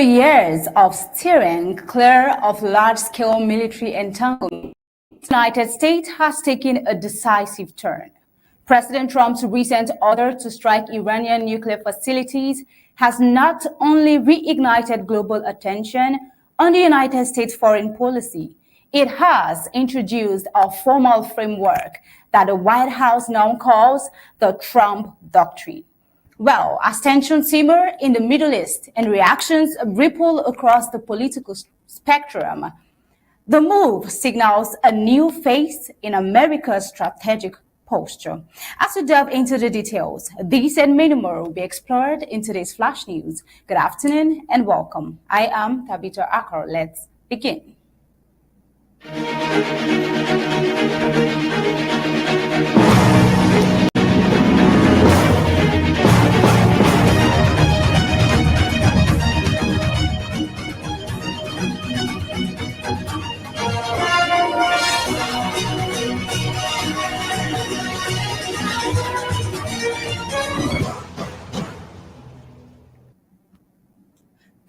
Years of steering clear of large-scale military entanglement, the United States has taken a decisive turn. President Trump's recent order to strike Iranian nuclear facilities has not only reignited global attention on the United States foreign policy, it has introduced a formal framework that the White House now calls the Trump Doctrine. Well, as tensions simmer in the Middle East and reactions ripple across the political spectrum, the move signals a new phase in America's strategic posture. As we delve into the details, these and many more will be explored in today's Flash News. Good afternoon and welcome. I am Tabitha Akar. Let's begin.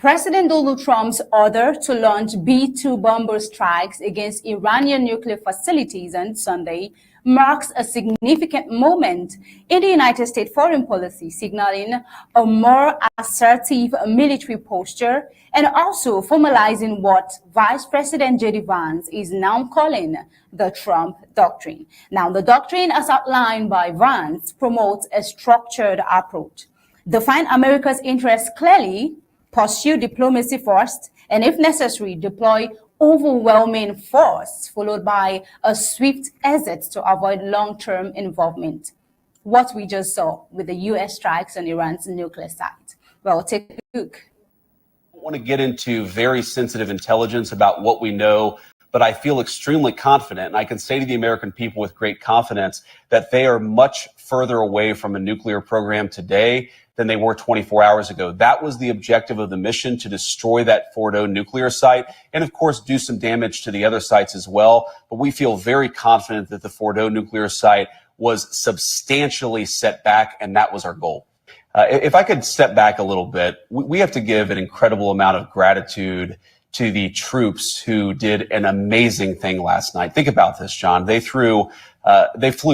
President Donald Trump's order to launch B-2 bomber strikes against Iranian nuclear facilities on Sunday marks a significant moment in the United States foreign policy, signaling a more assertive military posture and also formalizing what Vice President J.D. Vance is now calling the Trump Doctrine. Now, the doctrine, as outlined by Vance, promotes a structured approach, define America's interests clearly, pursue diplomacy first, and if necessary, deploy overwhelming force, followed by a swift exit to avoid long-term involvement. What we just saw with the U.S. strikes on Iran's nuclear site. Well, take a look. I want to get into very sensitive intelligence about what we know, but I feel extremely confident, and I can say to the American people with great confidence that they are much further away from a nuclear program today than they were 24 hours ago. That was the objective of the mission, to destroy that Fordo nuclear site and, of course, do some damage to the other sites as well. But we feel very confident that the Fordo nuclear site was substantially set back, and that was our goal. If I could step back a little bit, we have to give an incredible amount of gratitude to the troops who did an amazing thing last night. Think about this, John. They flew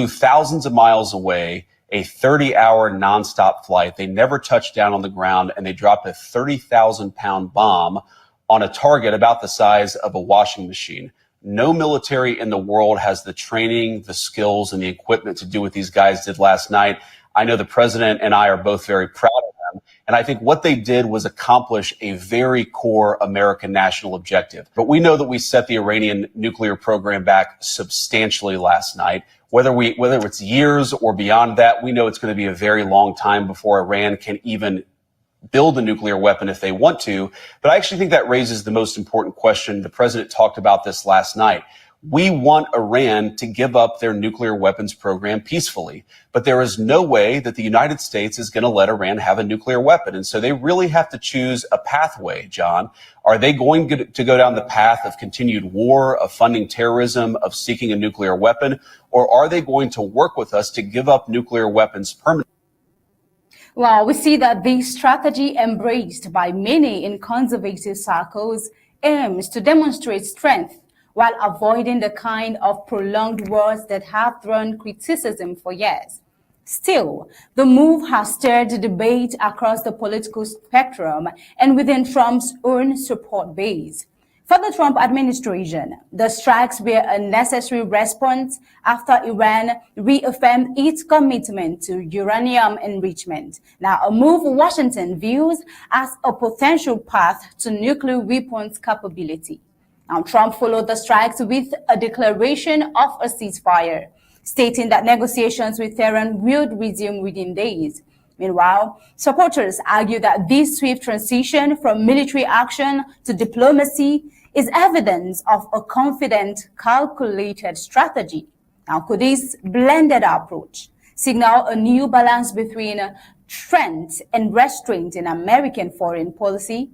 thousands of miles away, a 30-hour nonstop flight. They never touched down on the ground, and they dropped a 30,000-pound bomb on a target about the size of a washing machine. No military in the world has the training, the skills, and the equipment to do what these guys did last night. I know the president and I are both very proud of them. And I think what they did was accomplish a very core American national objective. But we know that we set the Iranian nuclear program back substantially last night. Whether it's years or beyond that, we know it's going to be a very long time before Iran can even build a nuclear weapon if they want to. But I actually think that raises the most important question. The president talked about this last night. We want Iran to give up their nuclear weapons program peacefully, but there is no way that the United States is going to let Iran have a nuclear weapon. And so they really have to choose a pathway, John. Are they going to go down the path of continued war, of funding terrorism, of seeking a nuclear weapon, or are they going to work with us to give up nuclear weapons permanently? Well, we see that this strategy, embraced by many in conservative circles, aims to demonstrate strength while avoiding the kind of prolonged wars that have drawn criticism for years. Still, the move has stirred debate across the political spectrum and within Trump's own support base. For the Trump administration, the strikes were a necessary response after Iran reaffirmed its commitment to uranium enrichment. Now, a move Washington views as a potential path to nuclear weapons capability. Now, Trump followed the strikes with a declaration of a ceasefire, stating that negotiations with Tehran would resume within days. Meanwhile, supporters argue that this swift transition from military action to diplomacy is evidence of a confident, calculated strategy. Now, could this blended approach signal a new balance between strength and restraint in American foreign policy?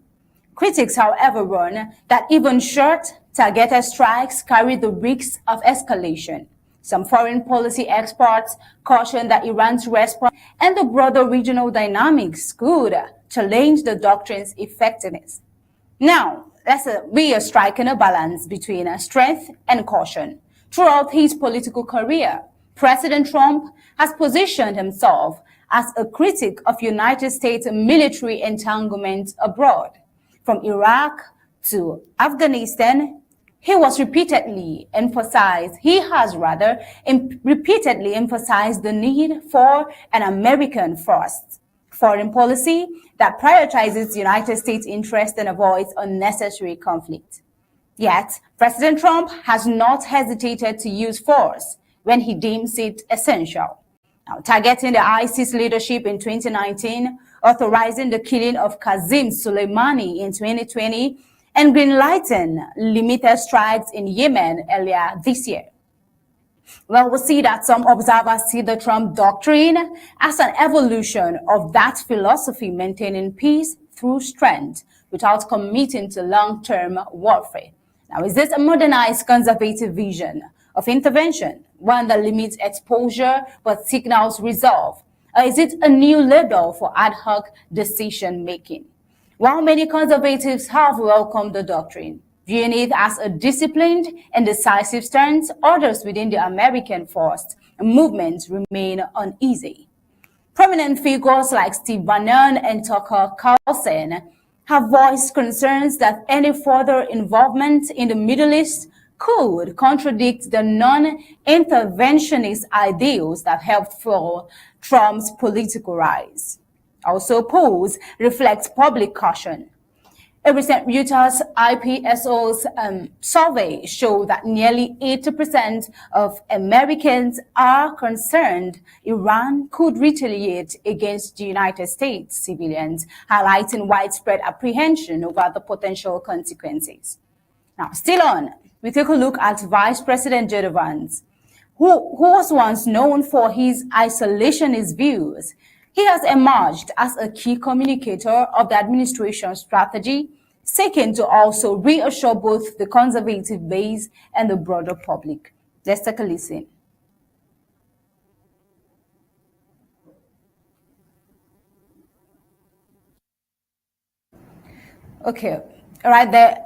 Critics, however, warn that even short, targeted strikes carry the risks of escalation. Some foreign policy experts caution that Iran's response and the broader regional dynamics could challenge the doctrine's effectiveness. Now, we are striking a balance between strength and caution. Throughout his political career, President Trump has positioned himself as a critic of United States military entanglements abroad. From Iraq to Afghanistan, he has repeatedly emphasized the need for an American first foreign policy that prioritizes United States interests and avoids unnecessary conflict. Yet, President Trump has not hesitated to use force when he deems it essential. Now, targeting the ISIS leadership in 2019, authorizing the killing of Qasem Soleimani in 2020, and greenlighting limited strikes in Yemen earlier this year. Well, we see that some observers see the Trump doctrine as an evolution of that philosophy, maintaining peace through strength without committing to long-term warfare. Now, is this a modernized conservative vision of intervention, one that limits exposure but signals resolve? Or is it a new label for ad hoc decision-making? While many conservatives have welcomed the doctrine, viewing it as a disciplined and decisive stance, others within the American First movement remain uneasy. Prominent figures like Steve Bannon and Tucker Carlson have voiced concerns that any further involvement in the Middle East could contradict the non-interventionist ideals that helped fuel Trump's political rise. Also, polls reflect public caution. A recent Reuters IPSO's survey showed that nearly 80% of Americans are concerned Iran could retaliate against the United States civilians, highlighting widespread apprehension over the potential consequences. Now, still on, we take a look at Vice President J.D. Vance, who was once known for his isolationist views. He has emerged as a key communicator of the administration's strategy, seeking to also reassure both the conservative base and the broader public. Let's take a listen. Okay, right there.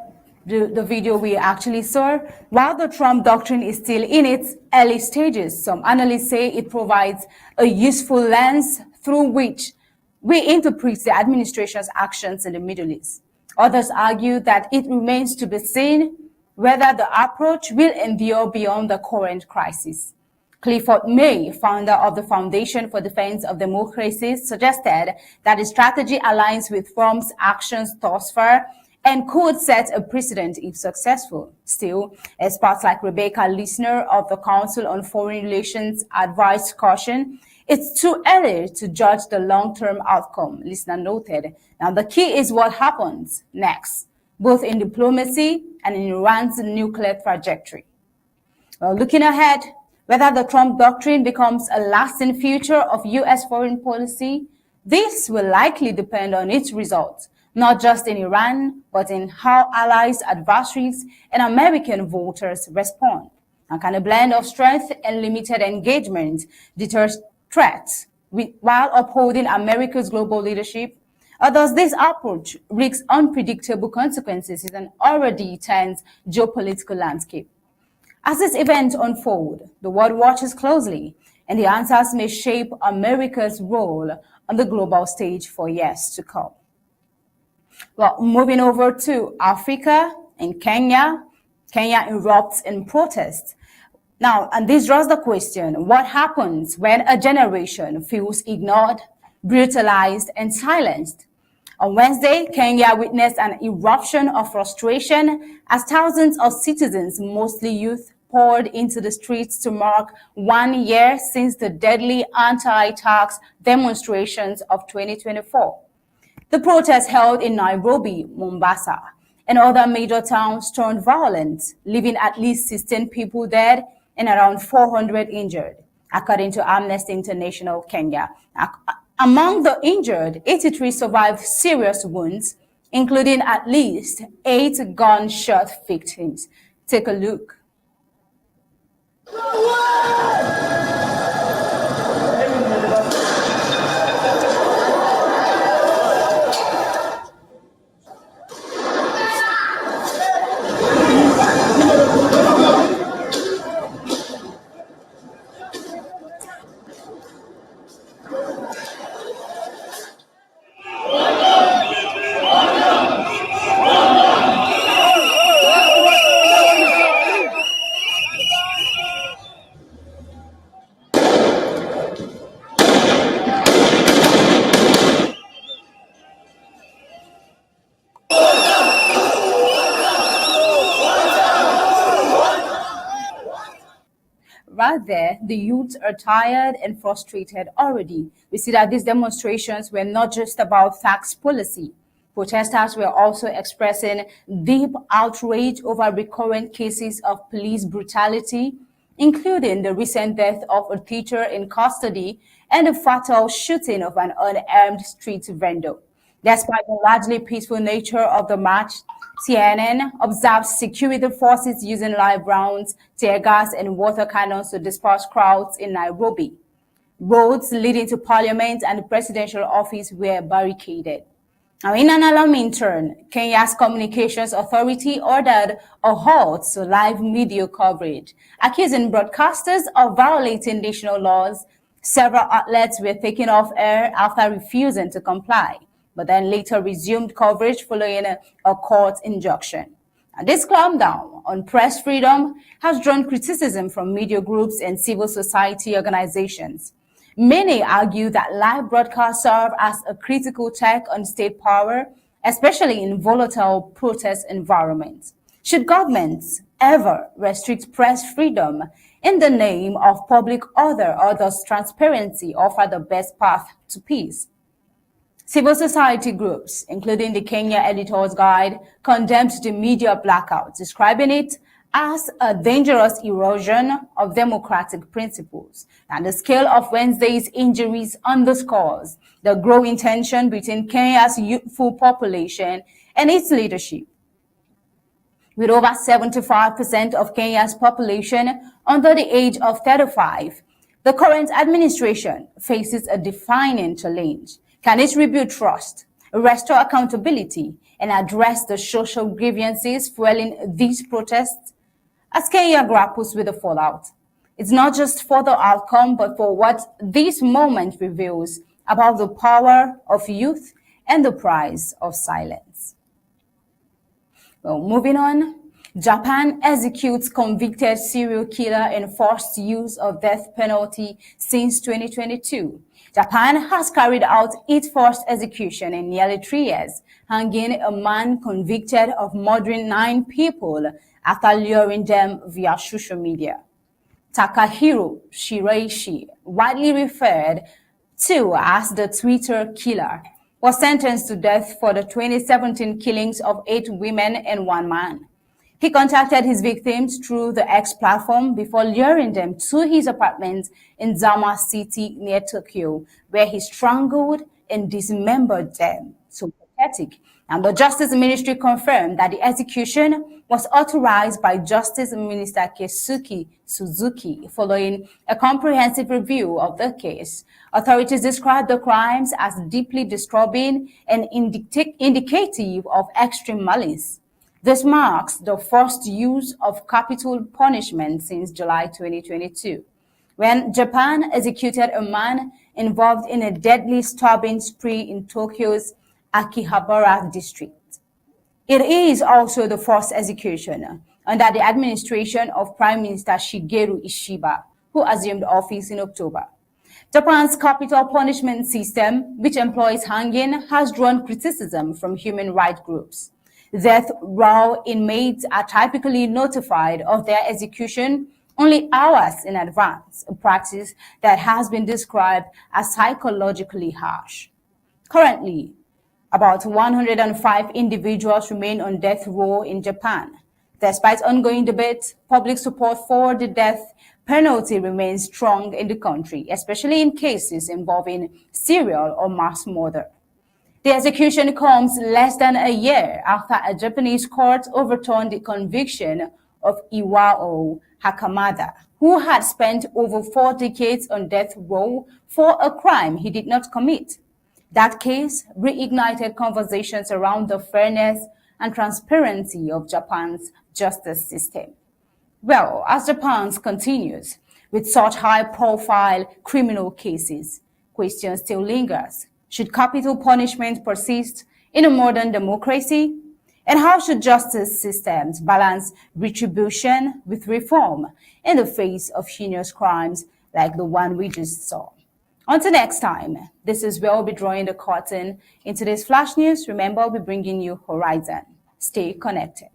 The video we actually saw, while the Trump doctrine is still in its early stages, some analysts say it provides a useful lens through which we interpret the administration's actions in the Middle East. Others argue that it remains to be seen whether the approach will endure beyond the current crisis. Clifford May, founder of the Foundation for Defense of Democracy, suggested that the strategy aligns with Trump's actions thus far and could set a precedent if successful. Still, experts like Rebecca Lisner of the Council on Foreign Relations advised caution. It's too early to judge the long-term outcome, Lisner noted. Now, the key is what happens next, both in diplomacy and in Iran's nuclear trajectory. Well, looking ahead, whether the Trump doctrine becomes a lasting feature of U.S. foreign policy, this will likely depend on its results, not just in Iran, but in how allies, adversaries, and American voters respond. And can a blend of strength and limited engagement deter threats while upholding America's global leadership? Or does this approach risk unpredictable consequences in an already tense geopolitical landscape? As this event unfolds, the world watches closely, and the answers may shape America's role on the global stage for years to come. Well, moving over to Africa and Kenya, Kenya erupts in protest. Now, and this draws the question, what happens when a generation feels ignored, brutalized, and silenced? On Wednesday, Kenya witnessed an eruption of frustration as thousands of citizens, mostly youth, poured into the streets to mark 1 year since the deadly anti-tax demonstrations of 2024. The protests held in Nairobi, Mombasa, and other major towns turned violent, leaving at least 16 people dead and around 400 injured, according to Amnesty International Kenya. Among the injured, 83 survived serious wounds, including at least 8 gunshot victims. Take a look. Rather, the youths are tired and frustrated already. We see that these demonstrations were not just about tax policy. Protesters were also expressing deep outrage over recurrent cases of police brutality, including the recent death of a teacher in custody and the fatal shooting of an unarmed street vendor. Despite the largely peaceful nature of the march, CNN observed security forces using live rounds, tear gas, and water cannons to disperse crowds in Nairobi. Roads leading to Parliament and the presidential office were barricaded. Now, in an alarming turn, Kenya's Communications Authority ordered a halt to live media coverage, accusing broadcasters of violating national laws. Several outlets were taken off air after refusing to comply, but then later resumed coverage following a court injunction. And this clampdown on press freedom has drawn criticism from media groups and civil society organizations. Many argue that live broadcasts serve as a critical check on state power, especially in volatile protest environments. Should governments ever restrict press freedom in the name of public order, or does transparency offer the best path to peace? Civil society groups, including the Kenya Editors Guild, condemned the media blackout, describing it as a dangerous erosion of democratic principles. And the scale of Wednesday's injuries underscores the growing tension between Kenya's youthful population and its leadership. With over 75% of Kenya's population under the age of 35, the current administration faces a defining challenge. Can it rebuild trust, restore accountability, and address the social grievances fueling these protests? As Kenya grapples with the fallout, it's not just for the outcome, but for what this moment reveals about the power of youth and the price of silence. Well, moving on, Japan executes convicted serial killer and forced use of death penalty since 2022. Japan has carried out its first execution in nearly 3 years, hanging a man convicted of murdering 9 people after luring them via social media. Takahiro Shiraishi, widely referred to as the Twitter killer, was sentenced to death for the 2017 killings of 8 women and 1 man. He contacted his victims through the X platform before luring them to his apartment in Zama City near Tokyo, where he strangled and dismembered them. So pathetic. And the Justice Ministry confirmed that the execution was authorized by Justice Minister Keisuke Suzuki following a comprehensive review of the case. Authorities described the crimes as deeply disturbing and indicative of extreme malice. This marks the first use of capital punishment since July 2022, when Japan executed a man involved in a deadly stabbing spree in Tokyo's Akihabara district. It is also the first execution under the administration of Prime Minister Shigeru Ishiba, who assumed office in October. Japan's capital punishment system, which employs hanging, has drawn criticism from human rights groups. Death row inmates are typically notified of their execution only hours in advance, a practice that has been described as psychologically harsh. Currently, about 105 individuals remain on death row in Japan. Despite ongoing debate, public support for the death penalty remains strong in the country, especially in cases involving serial or mass murder. The execution comes less than a year after a Japanese court overturned the conviction of Iwao Hakamada, who had spent over 4 decades on death row for a crime he did not commit. That case reignited conversations around the fairness and transparency of Japan's justice system. Well, as Japan continues with such high-profile criminal cases, question still lingers. Should capital punishment persist in a modern democracy? And how should justice systems balance retribution with reform in the face of heinous crimes like the one we just saw? Until next time, this is where we'll be drawing the curtain in today's Flash News. Remember, we'll be bringing you Horizon. Stay connected.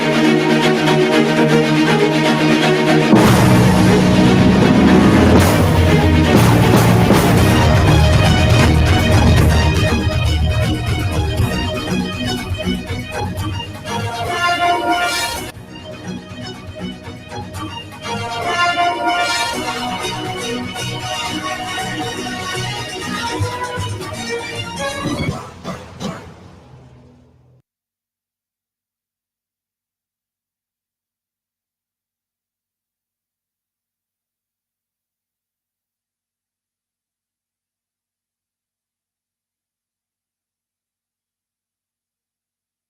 you.